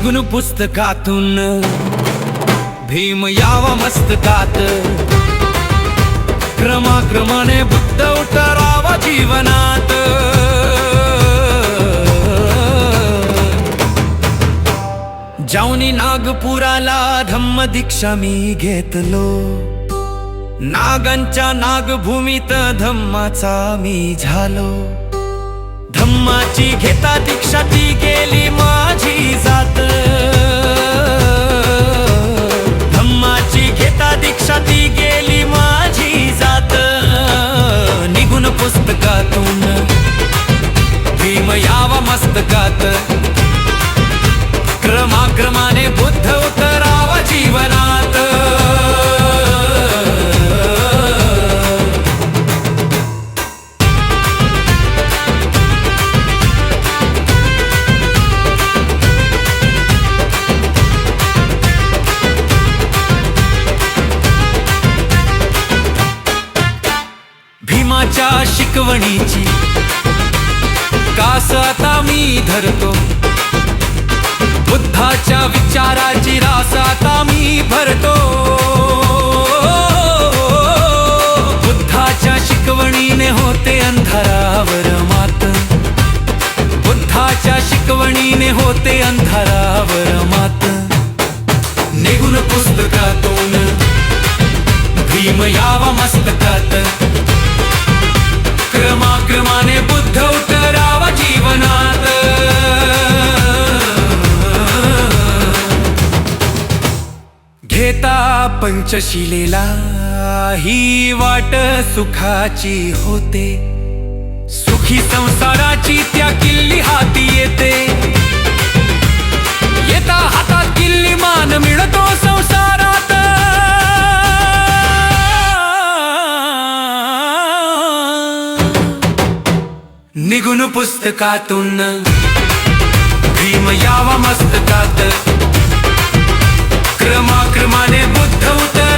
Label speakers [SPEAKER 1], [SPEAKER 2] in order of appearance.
[SPEAKER 1] निघून पुस्तकातून भीम यावा मस्तकात, क्रमाक्रमाने बुद्ध उतरावा जीवनात। जाऊनी नागपुराला धम्म दीक्षा मी घेतलो, नागांच्या नागभूमीत धम्माचा मी झालो। धम्माची घेता दीक्षा ती गेली माझी जात, धम्माची घेता दीक्षा ती गेली माझी जात। निघून पुस्तकातून भीम यावा मस्तकात, क्रमाक्रमाने बुद्ध उतरावा जीवनात। भीमाच्या शिकवणीची कास आता मी धरतो, बुद्धाच्या विचाराची रास आता मी भरतो। बुद्धाच्या शिकवणीने होते अंधारावर मात, बुद्धाच्या शिकवणीने होते अंधारावर मात। निघून पुस्तकातून भीम यावा मस्तकात, क्रमाक्रमाने बुद्ध उतरावा जीवनात। घेता पंचशिलेला ही वाट सुखाची होते, सुखी संसाराची त्या किल्ली हाती येते। येता हातात किल्ली मान मिळतो संसारात, निघून पुस्तकातून भीम यावा मस्तकात, क्रमाक्रमाने बुद्ध उतर